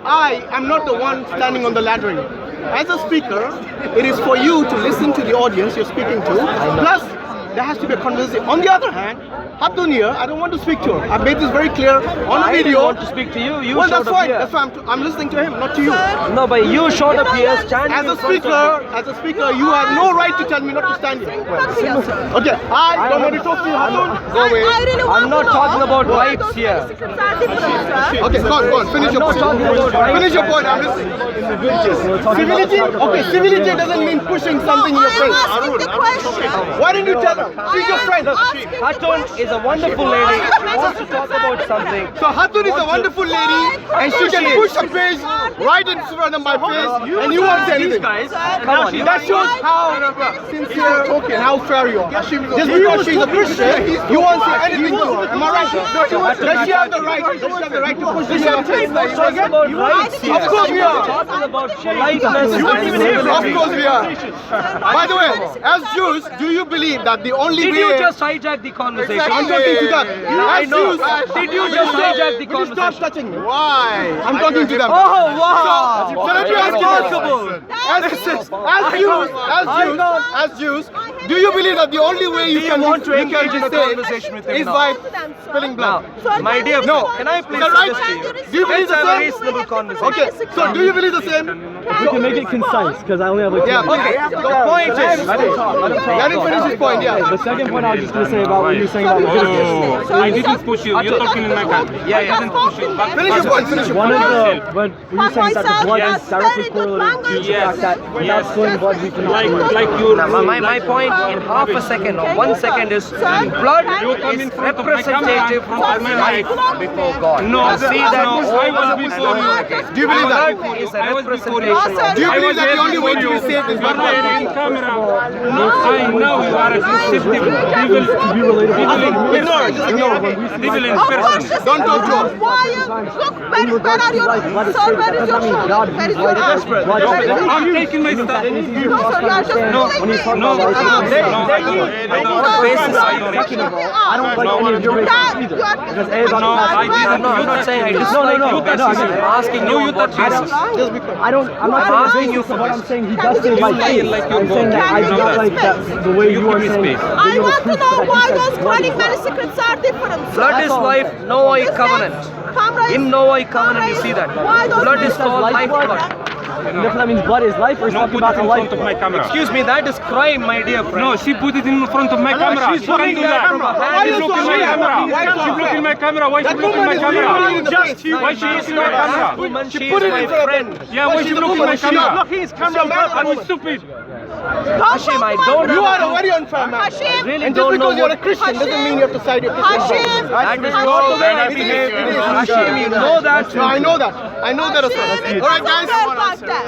I am not the one standing on the laddering. As a speaker, it is for you to listen to the audience you're speaking to. Plus, there has to be a conversation. On the other hand, Hatun here, I don't want to speak to her. I made this very clear on a video. I want to speak to you. You well, showed that's fine. Here. That's why I'm listening to him, not to you. No, but you showed up here standing. As a speaker, you have no right to tell me not to stand here. Okay, I don't want to talk to you, Hatun. Go away. I'm not talking about rights here. Okay, go on. Finish your point. Finish your point. I'm listening. Civility? Okay, civility doesn't mean pushing something in your face. Why didn't you tell her? She's your friend. Hatun is a wonderful lady. She wants to talk about something. So Hatun is a wonderful lady and she can push a page right in front of my face and you won't say anything. Come on. That shows how sincere and how fair you are. Just because she's a Christian, you won't say anything to her. Am I right? Does she have the right? Does she have the right to push this in your face? Of course we are. Talking about politeness. Of course we are. By the way, as Jews, do you believe that the only way... Did you just hijack the conversation? I'm talking to them. I know. Did you just hijack the conversation? Stop touching me. Why? I'm talking to them. Oh, wow. So let me ask you as Jews, do you believe that the only way you can want to engage in a conversation with him is by spilling blood? My dear, no. Can I please Right? suggest to you? Do you believe the Let's have a same? reasonable conversation. Okay, so do you believe the same? We can make it concise because I only have like 2 minutes. Okay, the point is... Let him finish his point, yeah. The second point I was just going to say about what you were saying about Leviticus. I didn't push you. You're talking in my car. I didn't push you. Finish your point. Finish your One point. of the, when you were saying that the blood is directly correlated to the fact that without spilling blood we cannot do it. Like you. My point in half a second or 1 second is blood is representative of life before God. No, see that I was before you. Do you believe that? blood is a representation of Do you believe that the only way to be saved is by blood? In camera. No, I know you are a deceptive evil. To be related to Ignore in person. Don't talk to her. Look, where are your sir, where is your shirt? Where is your husband? I'm taking my stuff. No, sir, you are just I don't like any of your races either. Because everybody has I'm not saying I dislike you. I'm asking you what you I'm not asking you for what I'm saying. He does things like me. I'm saying that I do not like that the way you are saying. I want to know why those chronic many secrets are different. blood is life, Noah covenant. In Noah covenant you see that. Blood is called life blood. If that means blood is life or is No, talking put about it the in life. front of my camera. Excuse me, that is crime, my dear friend. No, she put it in front of my camera. she's putting that from her hand. She's looking my camera. She looking my camera. Why she looking my camera? Why she looking my camera? Woman, she is my friend. Yeah, why she looking my camera? Blocking his camera. I'm stupid. Hashim, I don't You know. are a very unfair man. Hashim, Really And just don't know because you're a what... Christian doesn't mean you have to side your Christian. Hashim, That is not the way I behave. Hashim, you know that. No, I know that. I know that as well. Alright guys.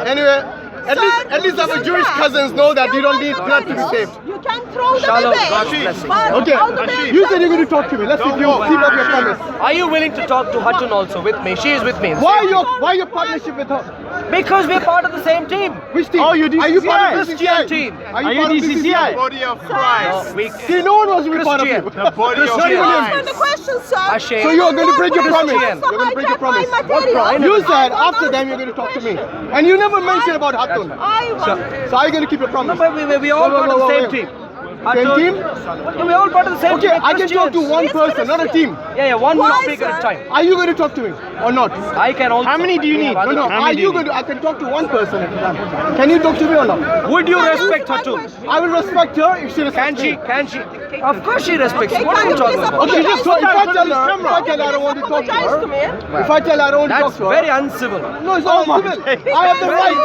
Anyway, at least our Jewish cousins know that you don't need blood to be saved. you can throw them Shalom, away. God's blessing. Okay, you said you're going to talk to me. Let's see if you keep up your promise. Are you willing to talk to Hatun also with me? She is with me. Why your partnership with her? Because we're part of the same team. Which team? Oh, you Are you part of Christian DCCI? team. Are you part of DCCI? Body of Christ. See, no one wants to be part of you. The body of Christian. Answer Christ. the question, sir. Hashim. So you're going to break your promise. Christian. You're going to break your promise. What promise? You said after them you're going to talk to me. And you never mentioned about Hatun. So are you going to keep your promise? But we all part of the same team. Same team? Yeah, we're all part of the same Okay, team. I can talk to one person, not a team. Yeah, one Why, speaker at a sir? time. Are you going to talk to me or not? I can also. How many do you need? No. Are you going to? I can talk to one person at a time. Can you talk to me or not? Would you respect Hatun? I will respect her if she respects me. Can she? Of course she respects you. What are you talking about? Okay, just so if I tell her I don't want to talk to her, if I tell her I don't want to talk That's to her, very uncivil. no, it's not civil. I have the right.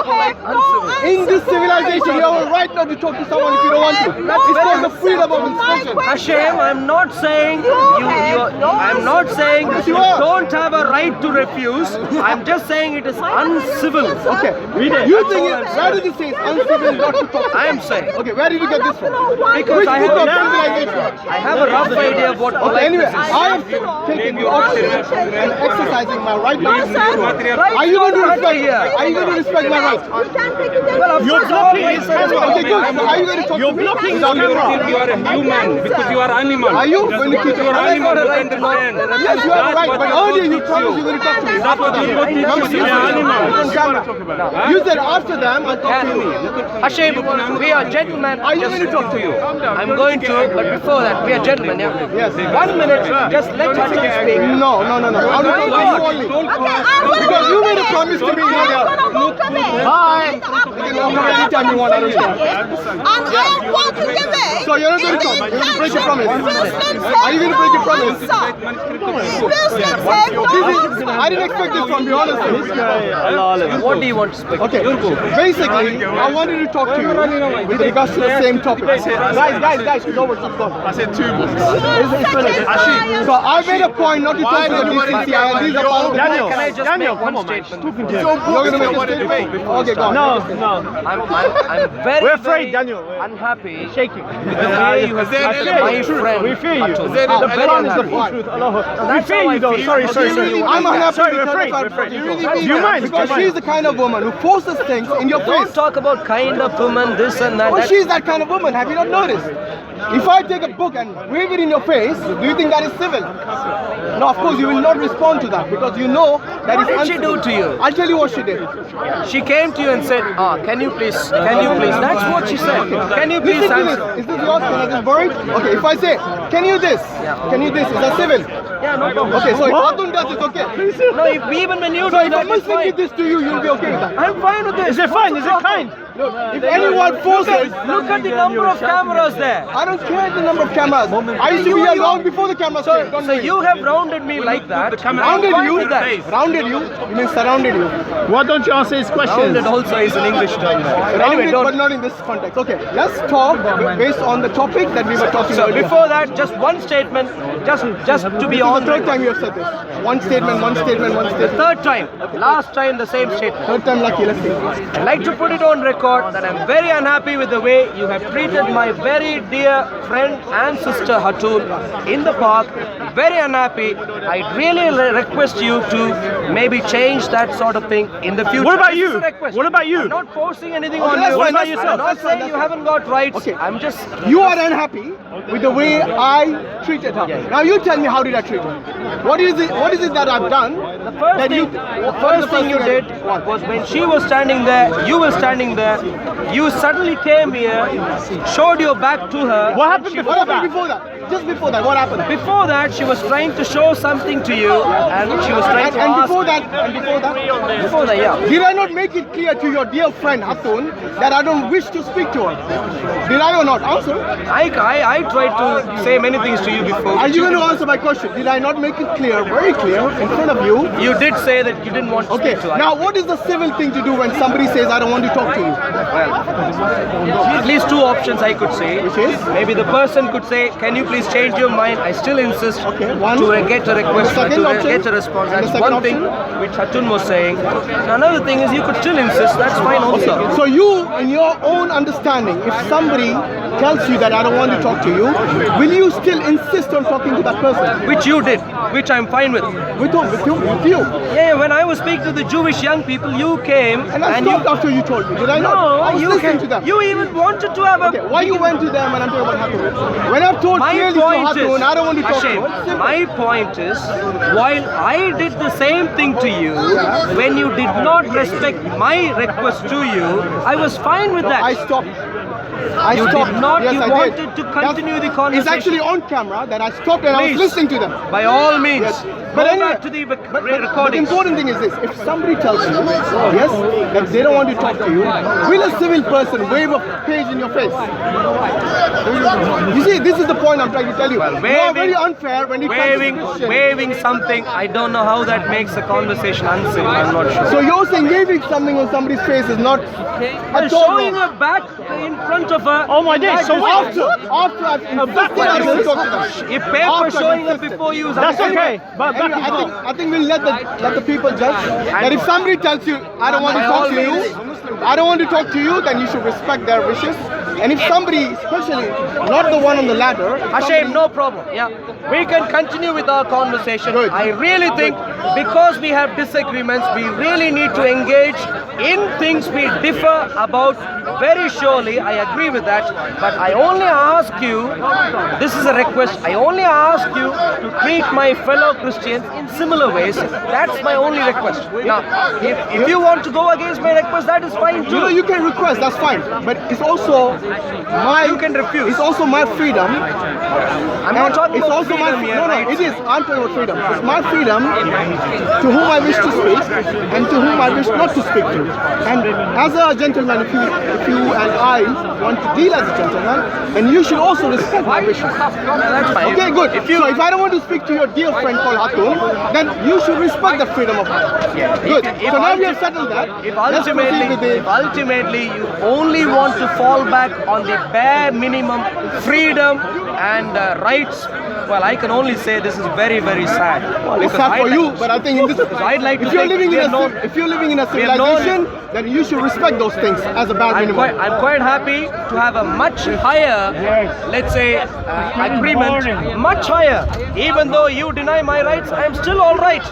In this civilization, you have a right not to talk to someone if you don't want to. It's called the freedom of expression. Hashim, I'm not saying I'm not saying you don't have a right to refuse. I'm just saying it is uncivil. Okay, you think where did you say it's uncivil not to talk to I am saying Okay, where did you get this from? because Which I book of have civilization? I have a rough idea of what Okay, anyway, politeness is. I have taken the option and exercising my right to No, listen sir. to her. Are you going to respect? Are you going to respect my right? You can take it. Well, of course, blocking always his there is camera. Okay, good. So are you going to talk to me? blocking Without his your you are a human because you are animal. Are you going to keep You are animal, you understand. Yes, you are right, but earlier you promised you were going to talk to me. That's what you Remember, you said on camera. Huh? You said after them, I'll talk to you. Hashim, we are gentlemen. Are you going to talk to you? I'm going to, but before that, we are gentlemen, yeah? Yes. 1 minute, just let Hashim speak. No. I will talk to you only. Because you made a promise to me earlier. Hi. You can walk away anytime you want. I don't care. And I am walking away. So you're not going to talk. You're going to break your promise. Are you going to break your promise? I didn't expect this from you, honestly. What do you want to speak? Okay, basically, I wanted to talk to you with regards to the same topic. Guys, it's over. I said 2 more. It's finished. So I made a point not to talk to the DCCI, and these are part of the Daniel, can I just make one statement? You're going to make a statement? Okay, go on. I'm very, We're afraid, very Daniel. unhappy Shaking. with the way you have treated my friend. We fear you. Atul. The Very Quran is the unhappy. full truth. Allah. We That's fear how you I though. feel. Sorry. I'm unhappy. Sorry, we're afraid. Do you mind? Because she's the kind of woman who forces things in your Don't face. talk about kind of woman, this and that. Well, That- she's that kind of woman. Have you not noticed? If I take a book and wave it in your face, do you think that is civil? No, of course you will not respond to that because you know that What is did she do to you? I'll tell you what she did. She came to you and said, can you please? That's what she said. Can you please Listen to answer? this. Is this yours? Can I just borrow it? Okay, if I say, can you this? Can you this? Is that civil? Yeah, no problem. Okay, so if Adun does it, okay. No, even when you So do if a that, it's Muslim fine. did this to you, you'll be okay with that. I'm fine with this. Is it fine? Is it kind? Look, if anyone forces, Look at the number of cameras there. I don't care the number of cameras. I used to be here long before the cameras came. Don't So worry. you have rounded me like that. Rounded I'm fine you? with that. Rounded you? You mean surrounded you? Why don't you answer his questions? Rounded also is an English term. Rounded, Anyway, but don't. not in this context. Okay, let's talk based on the topic that we were talking So about. before that, just one statement, just to be This is on the third record. time you have said this. One statement, one statement, one statement. Third time, last time the same statement. Third time lucky, let's see. I'd like to put it on record that I'm very unhappy with the way you have treated my very dear friend and sister Hatul in the park. Very unhappy. I'd really request you to maybe change that sort of thing in the future. What about This you? is a request. What about you? I'm not forcing anything Okay, on that's you. fine, that's I'm fine, not that's fine, saying that's you haven't got rights. Okay. I'm just. You are unhappy with the way I treated her. Yes. Now you tell me, how did I treat her? What is it that I've done? The first that thing, the first thing you did was when she was standing there, you were standing there, you suddenly came here, showed your back to her. What happened What before happened that? before that? Just before that, what happened? Before that, she was trying to show something to you, and she was trying to And ask. before that, Before that, yeah. did I not make it clear to your dear friend Hatun that I don't wish to speak to her? Did I or not? Answer. I tried to say many things to you before. Are which you going to answer my question? Did I not make it clear, very clear, in front of you? You did say that you didn't want to Okay, speak to her. now what is the civil thing to do when somebody says, I don't want to talk to you? At least two options I could say. Which is? Maybe the person could say, can you please change your mind? I still insist Okay, one. to get a request, And the second to option? get a response. And the That's second one thing option? which Hatun was saying. Another thing is you could still insist. That's fine also. So you, in your own understanding, if somebody tells you that I don't want to talk to you, will you still insist on talking to that person? Which you did, which I'm fine with. With whom? With you. Yeah, when I was speaking to the Jewish young people, you came And I stopped after you told me, did I not? I was you listening came. to them. You even wanted to have a. Okay, why you went to them when I'm talking about Hatun? When I've told My clearly to point Hatun, is, I don't want to talk to Hashim, her. It's simple. my point is, while I did the same thing to you, when you did not respect my request to you, I was fine with that. I stopped. I You stopped. did not, Yes, you I wanted did. to continue the It's conversation. actually on camera that I stopped and I was Please. listening to them. By all means, Yes. go anyway, back to the but the recordings. important thing is this: if somebody tells you, yes, that they don't want to talk to you, will a civil person wave a page in your face? You see, this is the point I'm trying to tell you. Well, You are very unfair when it comes to Christian. waving something, I don't know how that makes a conversation uncivil, I'm not sure. So you're saying waving something on somebody's face is not Well, at all showing wrong. her back in front of her. Oh my days, so what? After I've insisted, I don't want to talk to them. If paper After I've showing her insisted. before you is That's uncivil. okay. But back Anyway, and I think we'll let the people judge. That if somebody tells you I don't want to By talk all to you, I don't want to talk to you, then you should respect their wishes. And if somebody, especially not the one on the ladder, if Hashim, somebody- no problem. Yeah, we can continue with our conversation. Good. I really think because we have disagreements, we really need to engage in things we differ about. Very surely, I agree with that. But I only ask you, this is a request, I only ask you to treat my fellow Christians in similar ways. That's my only request. Now, if you want to go against my request, that is fine too. You know, you can request, that's fine. But it's also my... You can refuse. It's also my freedom. I'm not talking it's about also my freedom here, no, right? it is. I'm talking about freedom. It's my freedom to whom I wish to speak and to whom I wish not to speak to. And as a gentleman, if you and I want to deal as a gentleman, then you should also respect my wishes. That's fine. Okay, good. If you, So if I don't want to speak to your dear friend called Hatul, then you should respect the freedom of mine. Good. If So now we have settled that. If Let's proceed with the... ultimately you only want to fall back on the bare minimum freedom and rights, well, I can only say this is very, very sad. It's sad for you, but I think in this, I'd like to if you're think living we in have known- if you're living in a we have known- civilization, then you should respect those things as a bare minimum. I'm quite happy to have a much higher, let's say, agreement, much higher. Even though you deny my rights, I'm still all right.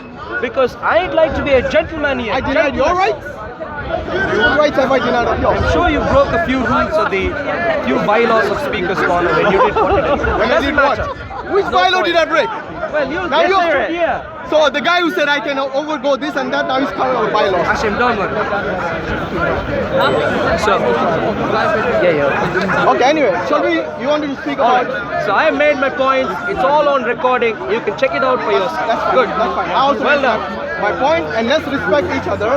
Because I'd like to be a gentleman here. I denied your rights? What rights have I denied of yours? I'm sure you broke a few rules of the few bylaws of Speaker's Corner when you did what you did. When I did what? Which No bylaw point. did I break? Well, you Now just you're here. So the guy who said I can overgo this and that, now he's coming out of bylaws. Hashim, don't worry. So, yeah. Okay, anyway, shall we, you wanted to speak about... Alright, so I have made my points. It's all on recording. You can check it out for yourself. That's fine, Good. that's fine. I also Well made done. my point, and let's respect each other.